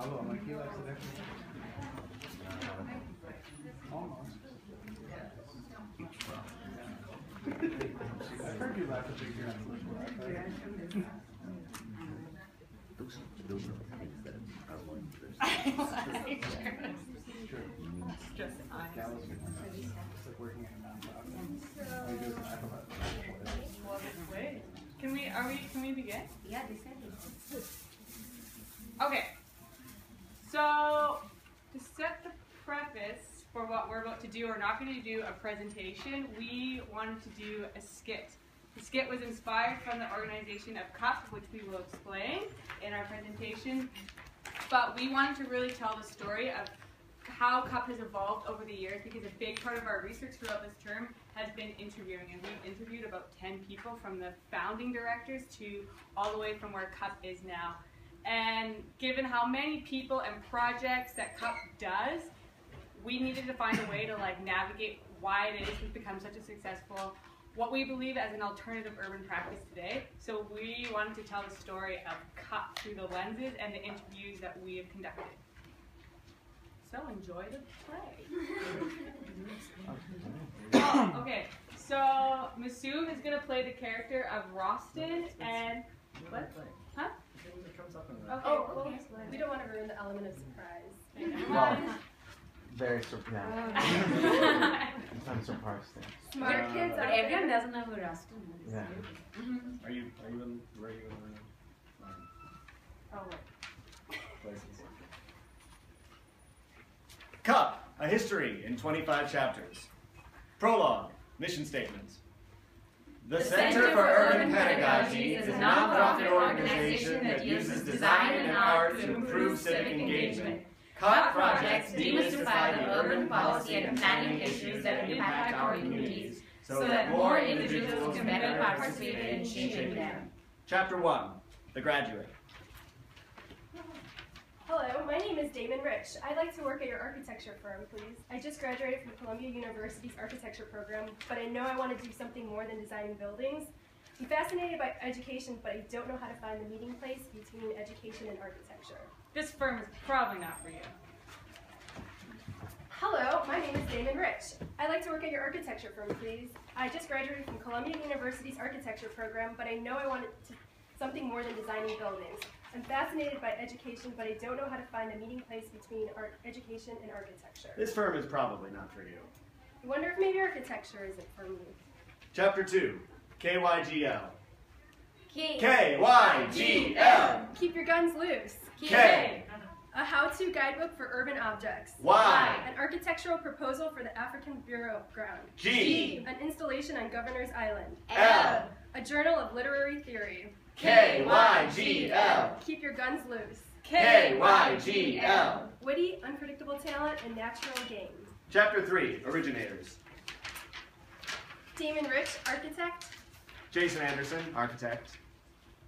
Although, like, he likes it actually. Almost. I've heard you laugh at the here on Those are things that are one Sure. Just Gallows, it's like working at a nonprofit. All you do is laugh about it. Can we begin? Yeah, they said it. Okay. So to set the preface for what we're about to do, we're not going to do a presentation. We wanted to do a skit. The skit was inspired from the organization of CUP, which we will explain in our presentation. But we wanted to really tell the story of how CUP has evolved over the years, because a big part of our research throughout this term has been interviewing. And we've interviewed about 10 people, from the founding directors to all the way from where CUP is now. And given how many people and projects that CUP does, we needed to find a way to navigate why it is we've become such a successful, what we believe as an alternative urban practice today. So we wanted to tell the story of CUP through the lenses and the interviews that we have conducted. So enjoy the play. Okay, so Masoom is going to play the character of Rostin, and what? Huh? Okay, Okay. We don't want to ruin the element of surprise. Well, very surprised. I'm surprised. Smart kids But out everyone there. doesn't know who Rustin is. Yeah. Are you in where are you in Oh, wait. places? CUP, a history in 25 chapters. Prologue, mission statements. The Center for Urban Pedagogy is a non-profit organization that uses design and art to improve civic engagement. CUP projects demystify the urban policy and planning issues that impact our communities, so that more individuals can better participate in shaping them. Chapter 1, The Graduate. Hello, my name is Damon Rich. I'd like to work at your architecture firm, please. I just graduated from Columbia University's architecture program, but I know I want to do something more than designing buildings. I'm fascinated by education, but I don't know how to find the meeting place between education and architecture. This firm is probably not for you. Hello, my name is Damon Rich. I'd like to work at your architecture firm, please. I just graduated from Columbia University's architecture program, but I know I want something more than designing buildings. I'm fascinated by education, but I don't know how to find a meeting place between education and architecture. This firm is probably not for you. I wonder if maybe architecture isn't for me. Chapter 2, KYGL. KYGL. Keep your guns loose. K. A how-to guidebook for urban objects. Y. An architectural proposal for the African Bureau Ground. G. An installation on Governor's Island. L. A journal of literary theory. KYGL. Keep your guns loose. KYGL. Witty, unpredictable talent, and natural games. Chapter 3, Originators. Damon Rich, architect. Jason Anderson, architect.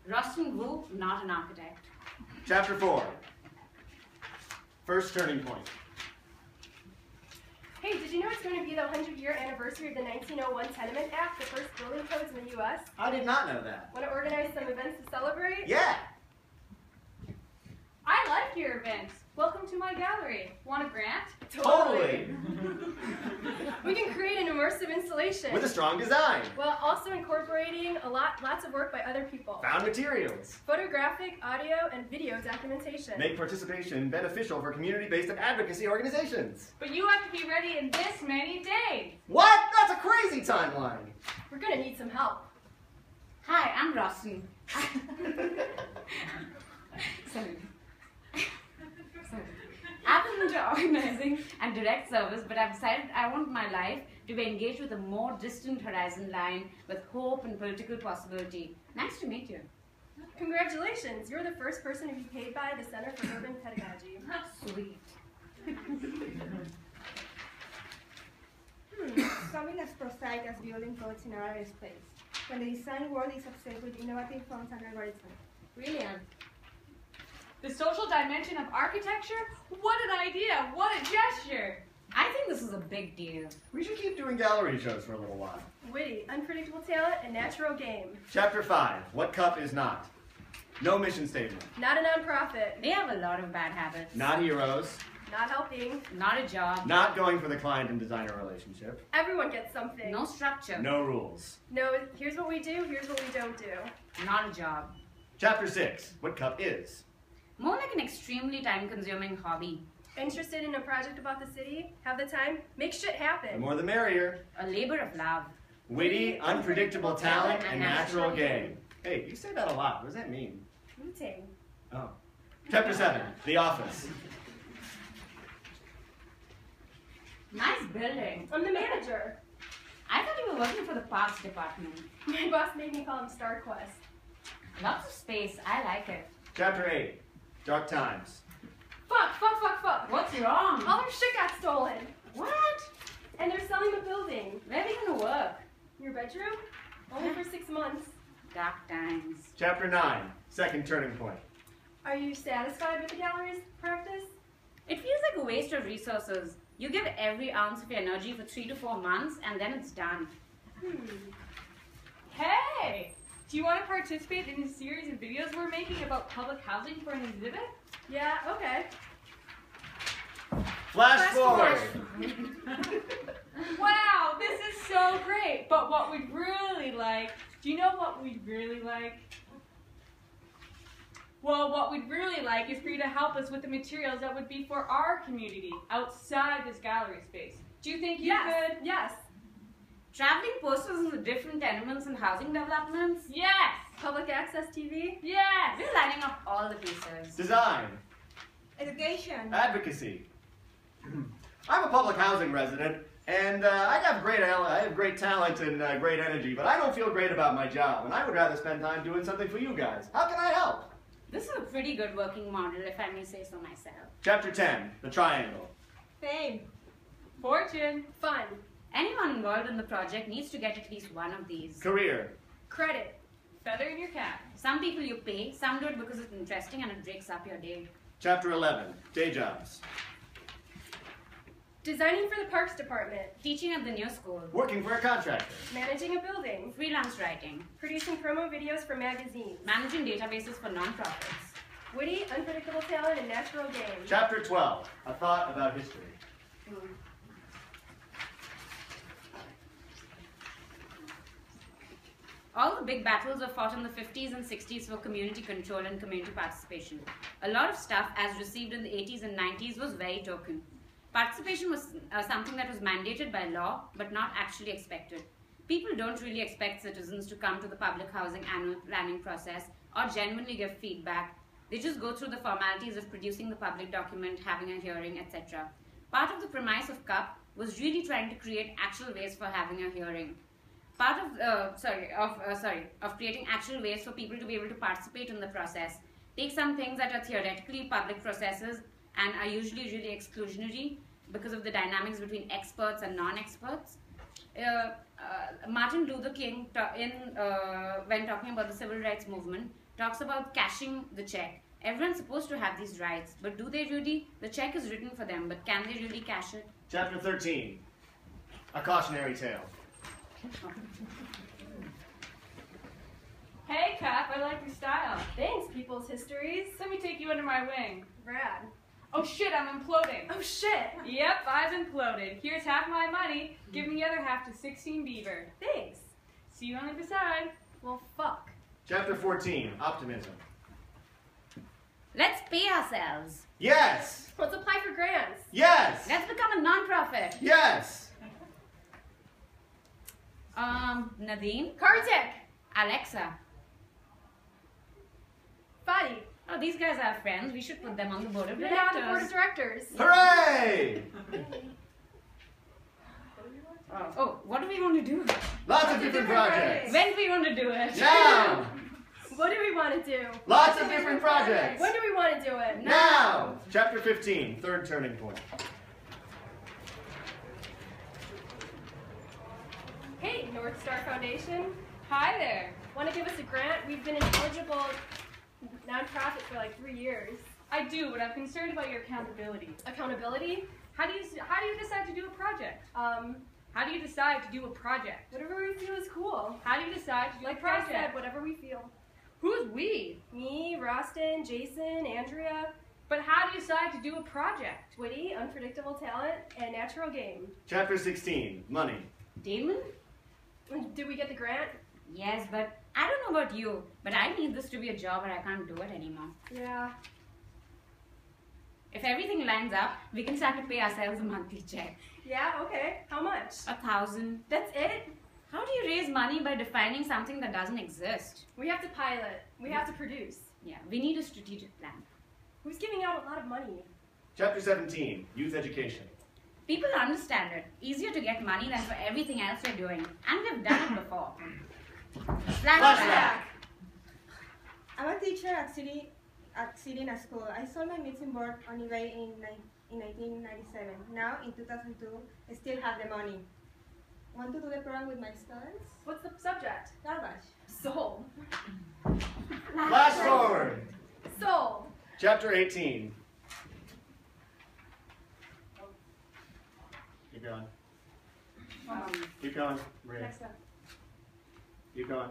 Rustin Wu, not an architect. Chapter 4, First Turning Point. Hey, did you know it's going to be the 100-year anniversary of the 1901 Tenement Act, the first building codes in the U.S.? I did not know that. Want to organize some events to celebrate? Yeah. I like your events. Welcome to my gallery. Want a grant? Totally. We can create an immersive installation. With a strong design. While also incorporating lots of work by other people. Found materials. Photographic, audio, and video documentation. Make participation beneficial for community-based and advocacy organizations. But you have to be ready in this many days. What? That's a crazy timeline. We're going to need some help. Hi, I'm Rustin. Sorry. I've been into organizing and direct service, but I've decided I want my life to be engaged with a more distant horizon line with hope and political possibility. Nice to meet you. Congratulations, you're the first person to be paid by the Center for Urban Pedagogy. Sweet. Something as prosaic as building codes in our space, when the design world is obsessed with innovative forms and algorithms. Brilliant. The social dimension of architecture? What an idea! What a gesture! I think this is a big deal. We should keep doing gallery shows for a little while. Witty, unpredictable talent, and natural game. Chapter 5, What CUP is Not. No mission statement. Not a nonprofit. They have a lot of bad habits. Not heroes. Not helping. Not a job. Not going for the client and designer relationship. Everyone gets something. No structure. No rules. No, here's what we do, here's what we don't do. Not a job. Chapter 6. What cup is? More like an extremely time-consuming hobby. Interested in a project about the city? Have the time? Make shit The happen. more the merrier. A labor of love. Witty, unpredictable talent, and natural gain. Hey, you say that a lot. What does that mean? Wu-Tang. Oh. Chapter 7. The office. Nice building. I'm the manager. I thought you were working for the parks department. My boss made me call him Star Quest. Lots of space. I like it. Chapter 8. Dark times. Fuck. What's wrong? All our shit got stolen. What? And they're selling the building. Where are we gonna work? Your bedroom? Only for 6 months. Dark times. Chapter 9. Second turning point. Are you satisfied with the gallery's practice? It feels like a waste of resources. You give every ounce of your energy for 3 to 4 months and then it's done. Hey! Do you want to participate in a series of videos we're making about public housing for an exhibit? Yeah, okay. Flash forward. Wow, this is so great! But what we'd really like, do you know what we'd really like? Well, what we'd really like is for you to help us with the materials that would be for our community outside this gallery space. Do you think you could? Yes. Traveling posters in the different tenements and housing developments? Yes! Public access TV? Yes! We're lining up all the pieces. Design. Education. Advocacy. I'm a public housing resident, and I have great talent and great energy, but I don't feel great about my job, and I would rather spend time doing something for you guys. How can I help? This is a pretty good working model, if I may say so myself. Chapter 10. The triangle. Fame. Fortune. Fun. Anyone involved in the project needs to get at least one of these. Career. Credit. Feather in your cap. Some people you pay, some do it because it's interesting and it breaks up your day. Chapter 11. Day jobs. Designing for the Parks Department. Teaching at the New School. Working for a contractor. Managing a building. Freelance writing. Producing promo videos for magazines. Managing databases for nonprofits. Witty, unpredictable talent, and natural gain. Chapter 12. A thought about history. All the big battles were fought in the 50s and 60s for community control and community participation. A lot of stuff, as received in the 80s and 90s, was very token. Participation was something that was mandated by law, but not actually expected. People don't really expect citizens to come to the public housing annual planning process or genuinely give feedback. They just go through the formalities of producing the public document, having a hearing, etc. Part of the premise of CUP was really trying to create actual ways for having a hearing. Part of creating actual ways for people to be able to participate in the process. Take some things that are theoretically public processes and are usually really exclusionary because of the dynamics between experts and non-experts. Martin Luther King, when talking about the civil rights movement, talks about cashing the check. Everyone's supposed to have these rights, but do they really? The check is written for them, but can they really cash it? Chapter 13. A cautionary tale. Hey, Cap, I like your style. Thanks, People's Histories. Let me take you under my wing. Rad. Oh shit, I'm imploding. Oh shit. Yep, I've imploded. Here's half my money. Give me the other half to 16 Beaver. Thanks. See you on the other side. Well, fuck. Chapter 14. Optimism. Let's pay ourselves. Yes! Let's apply for grants. Yes! Let's become a non-profit. Yes! Nadine? Kartik. Alexa. Fadi. Oh, these guys are friends. We should put them on the board of You're now on the board directors. of directors. Hooray! Oh, what do we want to do? Lots of different projects. When do we want to do it? Now! What do we want to do? Lots of different projects. When do we want to do it? Now! Chapter 15. Third turning point. Hey, North Star Foundation. Hi there. Want to give us a grant? We've been an eligible nonprofit for like 3 years. I do, but I'm concerned about your accountability. Accountability? How do you decide to do a project? How do you decide to do a project? Whatever we feel is cool. How do you decide to do Like a Chris project? said, whatever we feel. Who's we? Me, Rostin, Jason, Andrea. But how do you decide to do a project? Witty, unpredictable talent, and natural game. Chapter 16, money. Damon? Did we get the grant? Yes, but I don't know about you, but I need this to be a job or I can't do it anymore. Yeah. If everything lines up, we can start to pay ourselves a monthly check. Yeah, okay. How much? 1,000. That's it? How do you raise money by defining something that doesn't exist? We have to pilot. We have to produce. Yeah, we need a strategic plan. Who's giving out a lot of money? Chapter 17, youth education. People understand it. Easier to get money than for everything else we're doing. And we've done it before. Flashback. I'm a teacher at City in a school. I sold my mixing board on eBay in 1997. Now, in 2002, I still have the money. Want to do the program with my students? What's the subject? Garbage. Soul. Flash forward. Soul. Chapter 18. Keep going. Keep going. Maria. Next up. Keep going.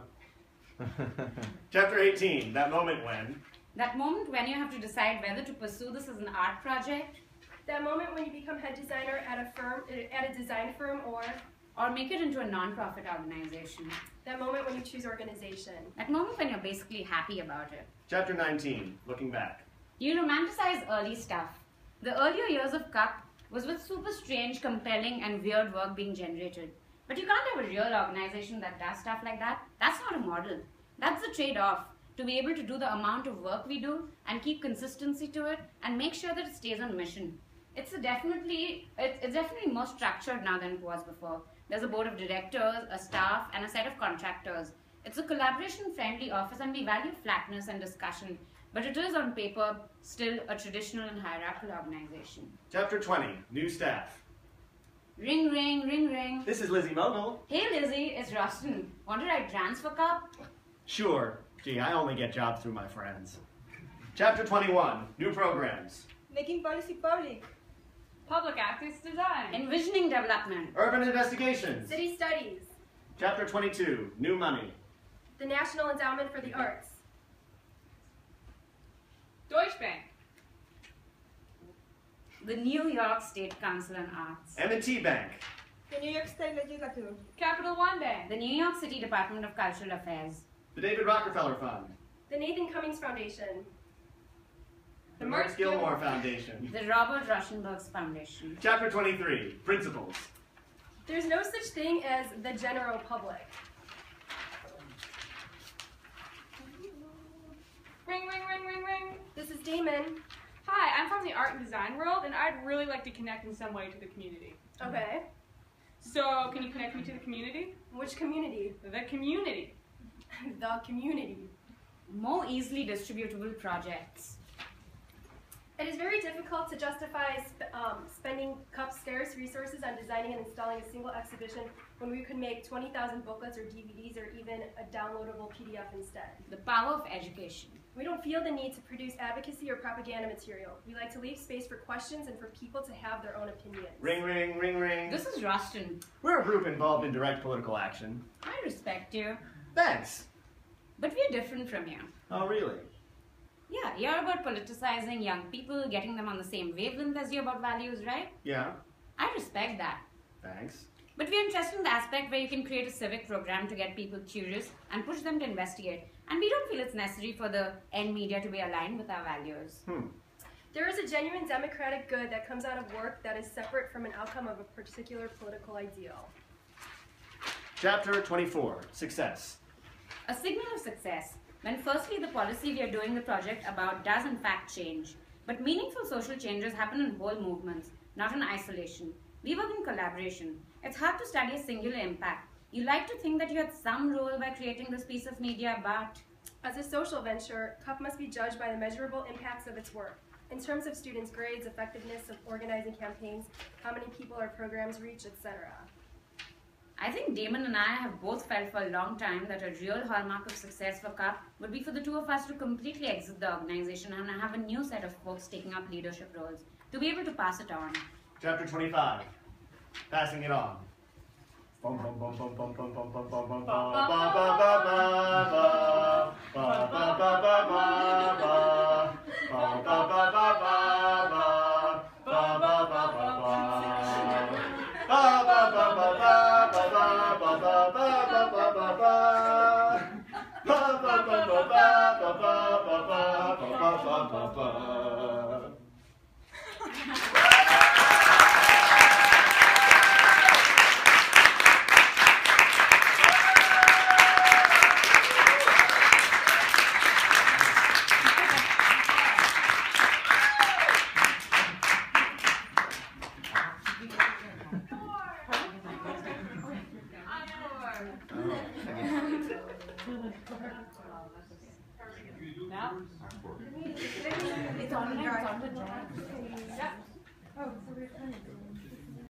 Chapter 18, that moment when. That moment when you have to decide whether to pursue this as an art project That moment when you become head designer at a design firm, or make it into a non-profit organization. that moment when you choose organization. That moment when you're basically happy about it. Chapter 19, looking back. You romanticize early stuff. The earlier years of CUP was with super strange, compelling, and weird work being generated. But you can't have a real organization that does stuff like that. That's not a model. That's the trade-off. To be able to do the amount of work we do and keep consistency to it and make sure that it stays on mission. It's definitely more structured now than it was before. There's a board of directors, a staff, and a set of contractors. It's a collaboration-friendly office and we value flatness and discussion. But it is on paper still a traditional and hierarchical organization. Chapter 20, new staff. Ring, ring, ring, ring. This is Lizzie Mogul. Hey Lizzie, it's Rustin. Want to write grants for CUP? Sure. Gee, I only get jobs through my friends. Chapter 21, new programs. Making policy public. Public access design. Envisioning development. Urban investigations. City studies. Chapter 22, new money. The National Endowment for the Arts. Deutsche Bank. The New York State Council on Arts. M&T Bank. The New York State Legislature. Capital One Bank. The New York City Department of Cultural Affairs. The David Rockefeller Fund. The Nathan Cummings Foundation. The Mertz Gilmore Foundation. The Robert Rauschenberg's Foundation. Chapter 23, principles. There's no such thing as the general public. Ring, ring, ring, ring, ring. This is Damon. Hi, I'm from the art and design world, and I'd really like to connect in some way to the community. Okay. So, can you connect me to the community? Which community? The community. The community. More easily distributable projects. It is very difficult to justify spending CUP's scarce resources on designing and installing a single exhibition when we could make 20,000 booklets or DVDs or even a downloadable PDF instead. The power of education. We don't feel the need to produce advocacy or propaganda material. We like to leave space for questions and for people to have their own opinions. Ring, ring, ring, ring. This is Rustin. We're a group involved in direct political action. I respect you, Thanks. but we're different from you. Oh, really? Yeah, you're about politicizing young people, getting them on the same wavelength as you about values, right? Yeah. I respect that. Thanks. But we're interested in the aspect where you can create a civic program to get people curious and push them to investigate. And we don't feel it's necessary for the end media to be aligned with our values. There is a genuine democratic good that comes out of work that is separate from an outcome of a particular political ideal. Chapter 24, success. A signal of success, when firstly the policy we are doing the project about does in fact change. But meaningful social changes happen in whole movements, not in isolation. We work in collaboration. It's hard to study a singular impact. You like to think that you had some role by creating this piece of media, but As a social venture, CUP must be judged by the measurable impacts of its work. In terms of students' grades, effectiveness of organizing campaigns, how many people our programs reach, etc. I think Damon and I have both felt for a long time that a real hallmark of success for CUP would be for the two of us to completely exit the organization and have a new set of folks taking up leadership roles, to be able to pass it on. Chapter 25, passing it on. Now? It's on the drive. Yeah. Oh, so we're done.